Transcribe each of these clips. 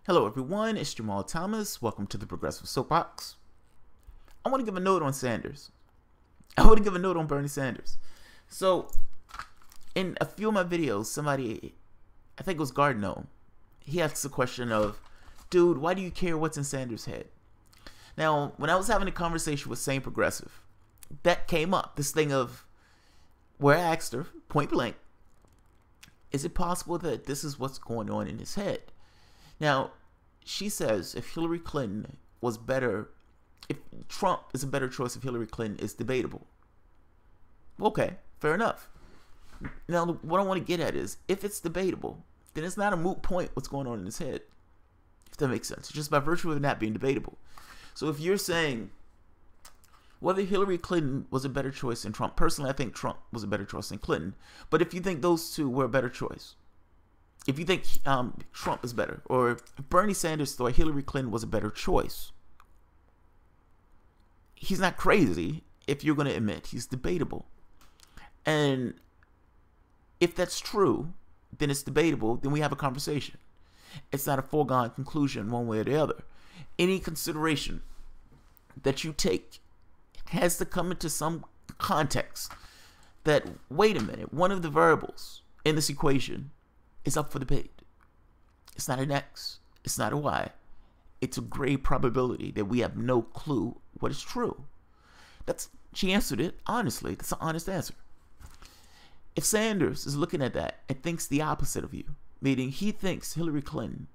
Hello everyone, it's Jamal Thomas. Welcome to the Progressive Soapbox. I want to give a note on Sanders. I want to give a note on Bernie Sanders. So, in a few of my videos, somebody, I think it was Gardno, he asked the question of, dude, why do you care what's in Sanders' head? Now, when I was having a conversation with Sane Progressive, that came up, this thing of, where I asked her, point blank, is it possible that this is what's going on in his head? Now, she says if Hillary Clinton was better, if Trump is a better choice if Hillary Clinton is debatable. Okay, fair enough. Now, what I want to get at is, if it's debatable, then it's not a moot point what's going on in his head. If that makes sense. Just by virtue of it not being debatable. So if you're saying whether Hillary Clinton was a better choice than Trump, personally I think Trump was a better choice than Clinton. But if you think those two were a better choice, if you think Trump is better, or if Bernie Sanders thought Hillary Clinton was a better choice, he's not crazy if you're going to admit he's debatable. And if that's true, then it's debatable, then we have a conversation. It's not a foregone conclusion one way or the other. Any consideration that you take has to come into some context that, wait a minute, one of the variables in this equation is up for debate. It's not an X. It's not a Y. It's a great probability that we have no clue what is true. She answered it honestly. That's an honest answer. If Sanders is looking at that and thinks the opposite of you, meaning he thinks Hillary Clinton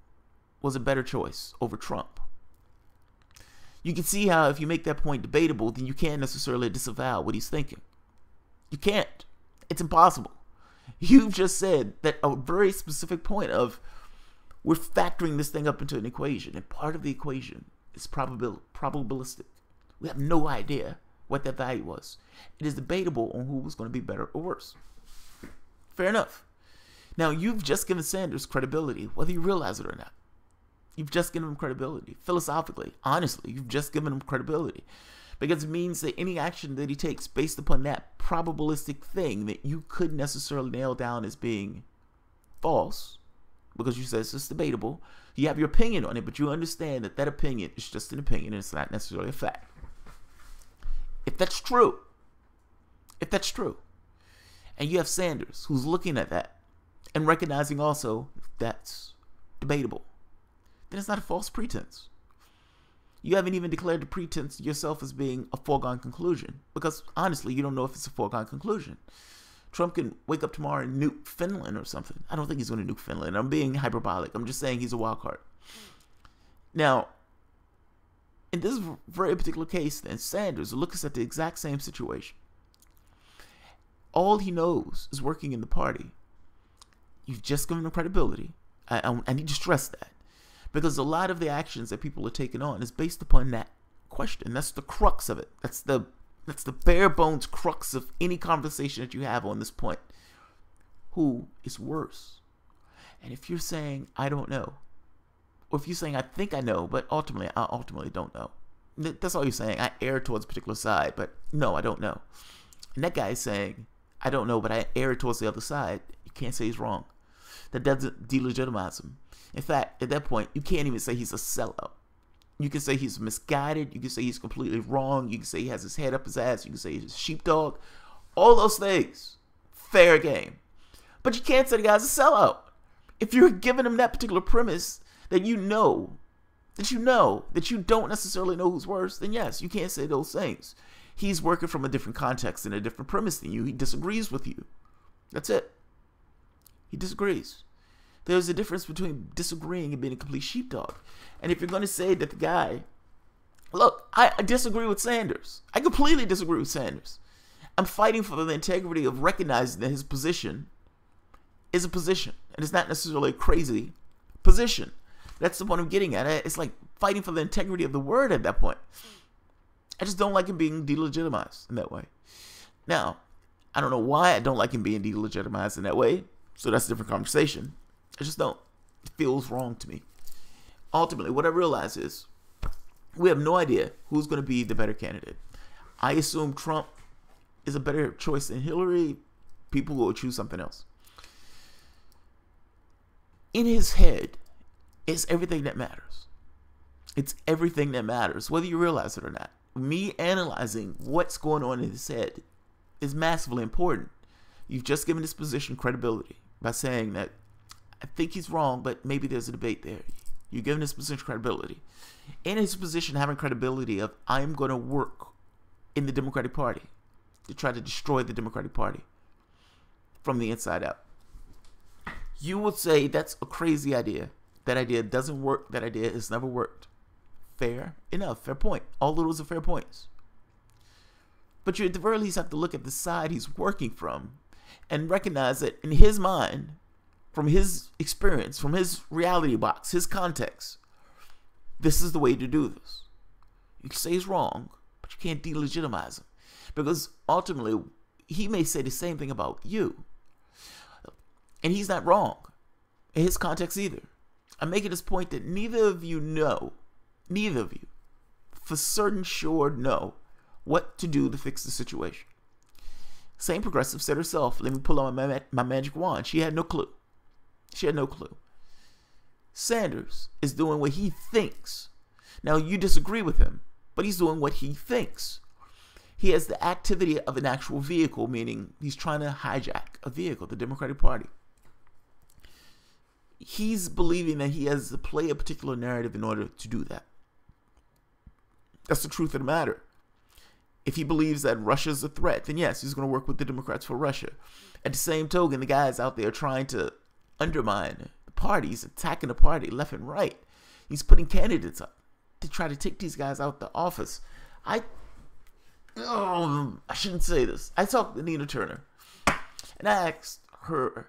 was a better choice over Trump, you can see how if you make that point debatable, then you can't necessarily disavow what he's thinking. You can't. It's impossible. You've just said that a very specific point of, we're factoring this thing up into an equation, and part of the equation is probabilistic. We have no idea what that value was. It is debatable on who was going to be better or worse. Fair enough. Now, you've just given Sanders credibility, whether you realize it or not. You've just given him credibility. Philosophically, honestly, you've just given him credibility. Because it means that any action that he takes based upon that probabilistic thing that you couldn't necessarily nail down as being false, because you said it's just debatable, you have your opinion on it, but you understand that that opinion is just an opinion and it's not necessarily a fact. If that's true, and you have Sanders who's looking at that and recognizing also that's debatable, then it's not a false pretense. You haven't even declared the pretense yourself as being a foregone conclusion, because honestly, you don't know if it's a foregone conclusion. Trump can wake up tomorrow and nuke Finland or something. I don't think he's going to nuke Finland. I'm being hyperbolic. I'm just saying he's a wild card. Now, in this very particular case, then, Sanders looks at the exact same situation. All he knows is working in the party. You've just given him credibility. I need to stress that. Because a lot of the actions that people are taking on is based upon that question. That's the crux of it. That's the bare bones crux of any conversation that you have on this point. Who is worse? And if you're saying, I don't know, or if you're saying, I think I know, but ultimately, I ultimately don't know. That's all you're saying. I err towards a particular side, but no, I don't know. And that guy is saying, I don't know, but I err towards the other side. You can't say he's wrong. That doesn't delegitimize him. In fact, at that point, you can't even say he's a sellout. You can say he's misguided. You can say he's completely wrong. You can say he has his head up his ass. You can say he's a sheepdog. All those things. Fair game. But you can't say the guy's a sellout. If you're giving him that particular premise that you know that you don't necessarily know who's worse, then yes, you can't say those things. He's working from a different context and a different premise than you. He disagrees with you. That's it. He disagrees. There's a difference between disagreeing and being a complete sheepdog. And if you're going to say that the guy, look, I disagree with Sanders. I completely disagree with Sanders. I'm fighting for the integrity of recognizing that his position is a position. And it's not necessarily a crazy position. That's the point I'm getting at. It's like fighting for the integrity of the word at that point. I just don't like him being delegitimized in that way. Now, I don't know why I don't like him being delegitimized in that way. So that's a different conversation. I just don't. It feels wrong to me. Ultimately, what I realize is we have no idea who's going to be the better candidate. I assume Trump is a better choice than Hillary. People will choose something else. In his head, It's everything that matters. It's everything that matters, whether you realize it or not. Me analyzing what's going on in his head is massively important. You've just given this position credibility by saying that I think he's wrong, but maybe there's a debate there. You're giving this position credibility. In his position, having credibility of I'm going to work in the Democratic Party to try to destroy the Democratic Party from the inside out. You would say that's a crazy idea. That idea doesn't work. That idea has never worked. Fair enough. Fair point. All of those are fair points. But you at the very least have to look at the side he's working from and recognize that in his mind, from his experience, from his reality box, his context, this is the way to do this. You can say he's wrong, but you can't delegitimize him. Because ultimately, he may say the same thing about you. And he's not wrong in his context either. I'm making this point that neither of you, for certain sure know what to do to fix the situation. Same progressive said herself, let me pull out my magic wand. She had no clue. Sanders is doing what he thinks. Now, you disagree with him, but he's doing what he thinks. He has the activity of an actual vehicle, meaning he's trying to hijack a vehicle, the Democratic Party. He's believing that he has to play a particular narrative in order to do that. That's the truth of the matter. If he believes that Russia's a threat, then yes, he's going to work with the Democrats for Russia. At the same token, the guys out there trying to undermine the party, he's attacking the party left and right. He's putting candidates up to try to take these guys out the office. I shouldn't say this. I talked to Nina Turner, and I asked her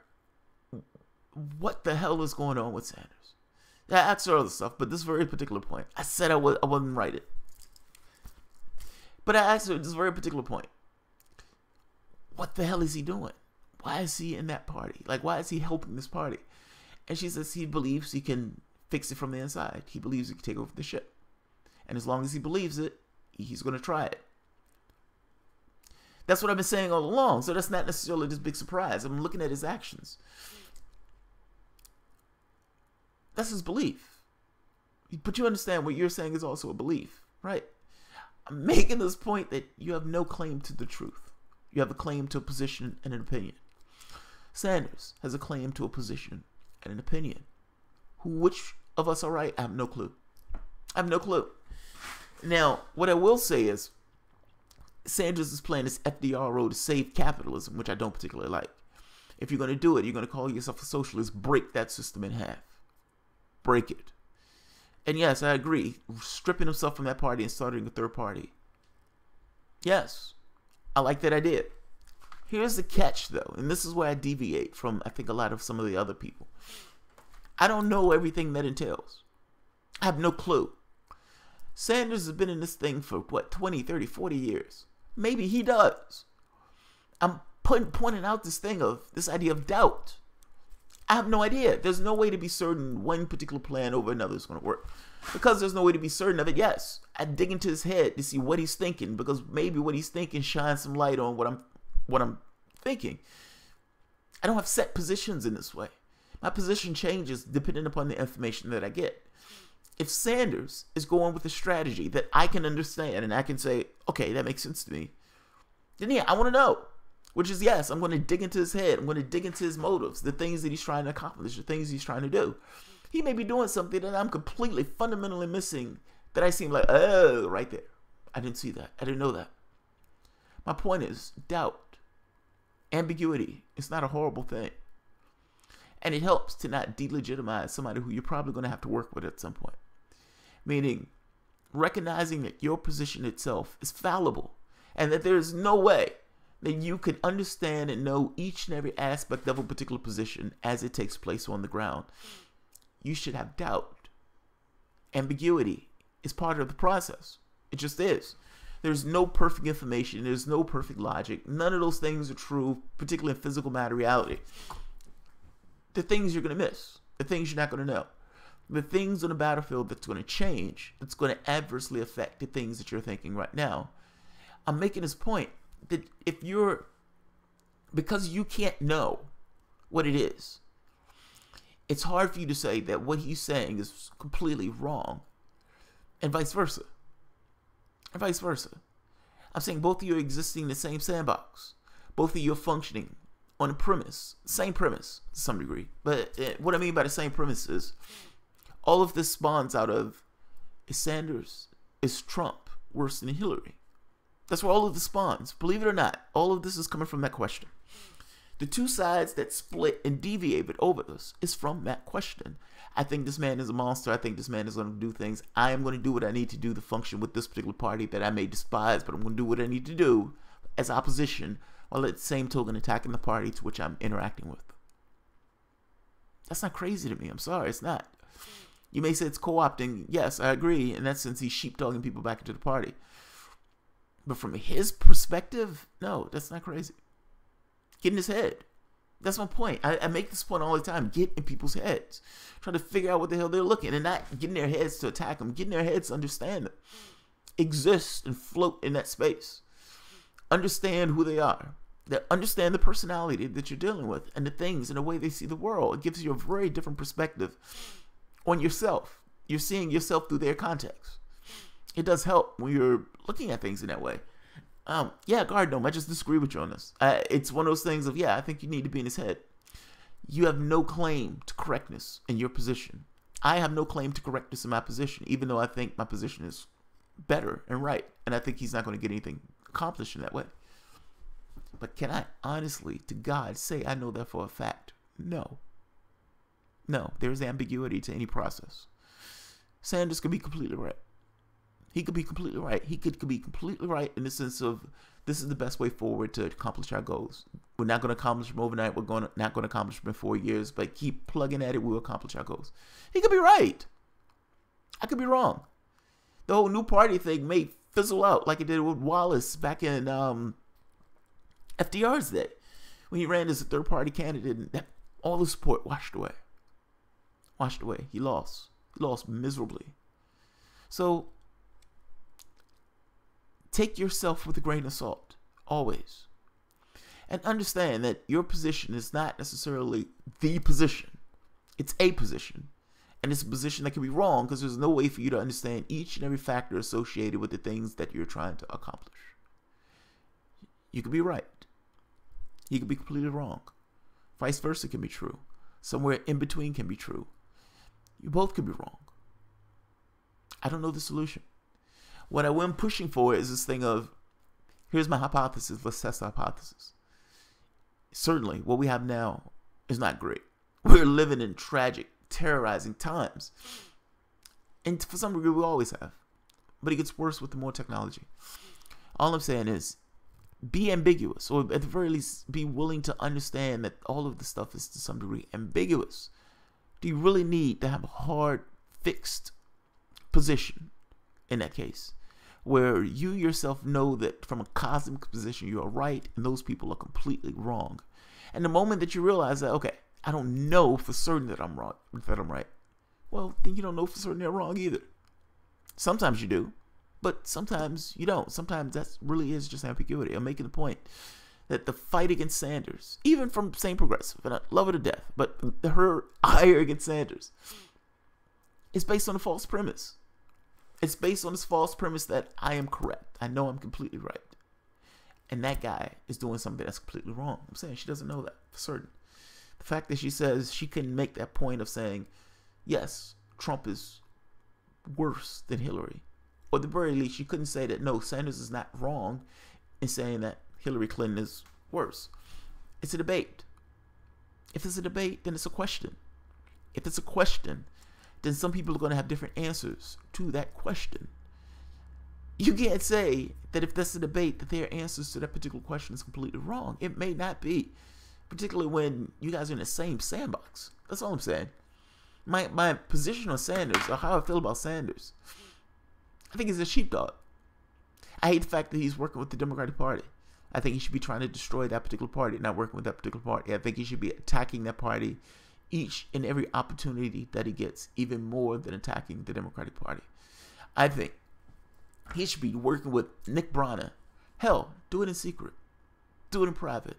what the hell is going on with Sanders. I asked her other stuff, but this very particular point, I said I wouldn't write it. But I asked her this very particular point. What the hell is he doing? Why is he in that party? Like, why is he helping this party? And she says he believes he can fix it from the inside. He believes he can take over the ship. And as long as he believes it, he's going to try it. That's what I've been saying all along. So that's not necessarily this big surprise. I'm looking at his actions. That's his belief. But you understand what you're saying is also a belief, right? I'm making this point that you have no claim to the truth. You have a claim to a position and an opinion. Sanders has a claim to a position and an opinion. Which of us are right? I have no clue. I have no clue. Now, what I will say is, Sanders is playing this FDR role to save capitalism, which I don't particularly like. If you're going to do it, you're going to call yourself a socialist, break that system in half. Break it. And yes, I agree. Stripping himself from that party and starting a third party. Yes, I like that idea. Here's the catch, though, and this is where I deviate from, I think, a lot of some of the other people. I don't know everything that entails. I have no clue. Sanders has been in this thing for, 20, 30, 40 years. Maybe he does. I'm pointing out this idea of doubt. I have no idea. There's no way to be certain one particular plan over another is going to work. Because there's no way to be certain of it, yes, I dig into his head to see what he's thinking, because maybe what he's thinking shines some light on what I'm thinking. I don't have set positions in this way. My position changes depending upon the information that I get. If Sanders is going with a strategy that I can understand and I can say, okay, that makes sense to me, then yeah, I want to know. Which is, yes, I'm going to dig into his head. I'm going to dig into his motives, the things that he's trying to accomplish, the things he's trying to do. He may be doing something that I'm completely, fundamentally missing, that I seem like, oh, right there. I didn't see that. I didn't know that. My point is, doubt, ambiguity, it's not a horrible thing. And it helps to not delegitimize somebody who you're probably going to have to work with at some point. Meaning, recognizing that your position itself is fallible, and that there is no way that you could understand and know each and every aspect of a particular position as it takes place on the ground. You should have doubt. Ambiguity is part of the process. It just is. There's no perfect information. There's no perfect logic. None of those things are true, particularly in physical matter reality. The things you're going to miss. The things you're not going to know. The things on the battlefield that's going to change, that's going to adversely affect the things that you're thinking right now. I'm making this point that because you can't know what it is, it's hard for you to say that what he's saying is completely wrong, and vice versa. And vice versa. I'm saying both of you are existing in the same sandbox. Both of you are functioning on a premise, same premise to some degree. But what I mean by the same premise is all of this spawns out of, is Sanders, is Trump worse than Hillary? That's where all of this spawns. Believe it or not, all of this is coming from that question. The two sides that split and deviated over this is from that question. I think this man is a monster. I think this man is going to do things. I am going to do what I need to do to function with this particular party that I may despise, but I'm going to do what I need to do as opposition, while at the same token attacking the party to which I'm interacting with. That's not crazy to me. I'm sorry, it's not. You may say it's co-opting. Yes, I agree. In that sense, he's sheepdogging people back into the party. But from his perspective, no, that's not crazy. Get in his head. That's my point. I make this point all the time. Get in people's heads. Try to figure out what the hell they're looking, and not get in their heads to attack them. Get in their heads to understand them. Exist and float in that space. Understand who they are. Understand the personality that you're dealing with and the things and the way they see the world. It gives you a very different perspective on yourself. You're seeing yourself through their context. It does help when you're looking at things in that way. Yeah, Guard Dome, I just disagree with you on this. It's one of those things of, yeah, I think you need to be in his head. You have no claim to correctness in your position. I have no claim to correctness in my position, even though I think my position is better and right. And I think he's not going to get anything accomplished in that way. But can I honestly, to God, say I know that for a fact? No. No, there's ambiguity to any process. Sanders could be completely right. He could be completely right. He could be completely right in the sense of this is the best way forward to accomplish our goals. We're not going to accomplish them overnight. We're not going to accomplish them in 4 years, but keep plugging at it. We'll accomplish our goals. He could be right. I could be wrong. The whole new party thing may fizzle out like it did with Wallace back in FDR's day when he ran as a third-party candidate, and all the support washed away. Washed away. He lost. He lost miserably. So take yourself with a grain of salt, always. And understand that your position is not necessarily the position. It's a position. And it's a position that can be wrong because there's no way for you to understand each and every factor associated with the things that you're trying to accomplish. You could be right. You could be completely wrong. Vice versa can be true. Somewhere in between can be true. You both could be wrong. I don't know the solution. What I am pushing for is this thing of, here's my hypothesis, let's test the hypothesis. Certainly, what we have now is not great. We're living in tragic, terrorizing times. And for some degree, we always have. But it gets worse with the more technology. All I'm saying is, be ambiguous, or at the very least, be willing to understand that all of this stuff is to some degree ambiguous. Do you really need to have a hard, fixed position in that case, where you yourself know that from a cosmic position you are right and those people are completely wrong? And the moment that you realize that, okay, I don't know for certain that I'm wrong, that I'm right, well, then you don't know for certain they're wrong either. Sometimes you do, but sometimes you don't. Sometimes that really is just ambiguity. I'm making the point that the fight against Sanders, even from Sane Progressive, and I love her to death, but her ire against Sanders is based on a false premise. It's based on this false premise that I am correct. I know I'm completely right. And that guy is doing something that's completely wrong. I'm saying she doesn't know that for certain. The fact that she says she can make that point of saying, yes, Trump is worse than Hillary. Or at the very least, she couldn't say that, no, Sanders is not wrong in saying that Hillary Clinton is worse. It's a debate. If it's a debate, then it's a question. If it's a question, then some people are going to have different answers to that question. You can't say that if that's a debate that their answers to that particular question is completely wrong. It may not be, particularly when you guys are in the same sandbox. That's all I'm saying. My position on Sanders, or how I feel about Sanders, I think he's a sheepdog. I hate the fact that he's working with the Democratic Party. I think he should be trying to destroy that particular party, not working with that particular party. I think he should be attacking that party each and every opportunity that he gets, even more than attacking the Democratic Party. I think he should be working with Nick Brana. Hell, do it in secret. Do it in private.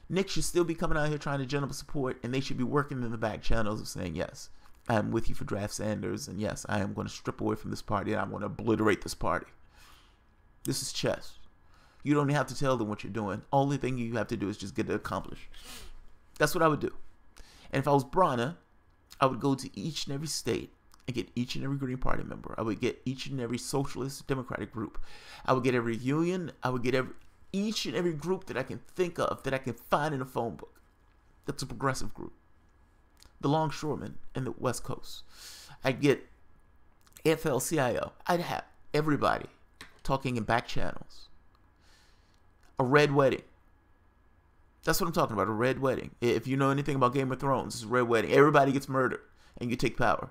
Nick should still be coming out here trying to gin up support, and they should be working in the back channels of saying, yes, I'm with you for Draft Sanders, and yes, I am going to strip away from this party, and I'm going to obliterate this party. This is chess. You don't have to tell them what you're doing. Only thing you have to do is just get it accomplished. That's what I would do. And if I was Brana, I would go to each and every state and get each and every Green Party member. I would get each and every socialist democratic group. I would get every union. I would get each and every group that I can think of, that I can find in a phone book. That's a progressive group. The Longshoremen in the West Coast. I'd get AFL-CIO. I'd have everybody talking in back channels. A red wedding. That's what I'm talking about, a red wedding. If you know anything about Game of Thrones, it's a red wedding. Everybody gets murdered and you take power.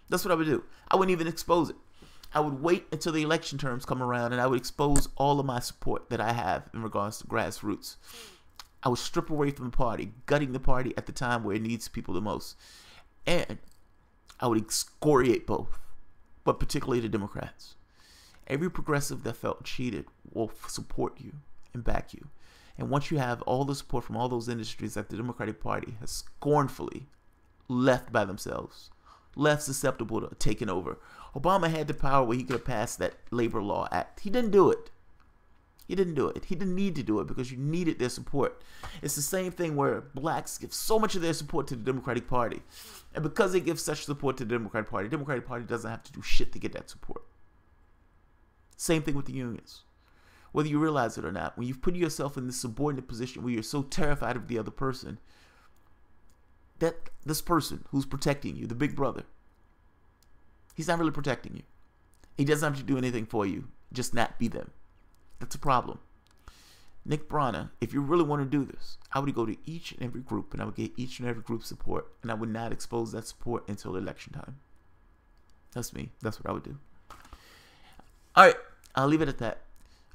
That's what I would do. I wouldn't even expose it. I would wait until the election terms come around and I would expose all of my support that I have in regards to grassroots. I would strip away from the party, gutting the party at the time where it needs people the most. And I would excoriate both, but particularly the Democrats. Every progressive that felt cheated will support you and back you. And once you have all the support from all those industries that the Democratic Party has scornfully left by themselves, left susceptible to taking over. Obama had the power where he could have passed that Labor Law Act. He didn't do it. He didn't do it. He didn't need to do it because you needed their support. It's the same thing where blacks give so much of their support to the Democratic Party. And because they give such support to the Democratic Party doesn't have to do shit to get that support. Same thing with the unions. Whether you realize it or not, when you've put yourself in this subordinate position where you're so terrified of the other person, that this person who's protecting you, the big brother, he's not really protecting you. He doesn't have to do anything for you, just not be them. That's a problem. Nick Brana, if you really want to do this, I would go to each and every group and I would get each and every group support, and I would not expose that support until election time. That's me. That's what I would do. All right, I'll leave it at that.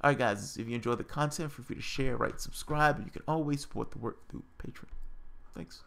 All right, guys, if you enjoy the content, feel free to share, rate, subscribe, and you can always support the work through Patreon. Thanks.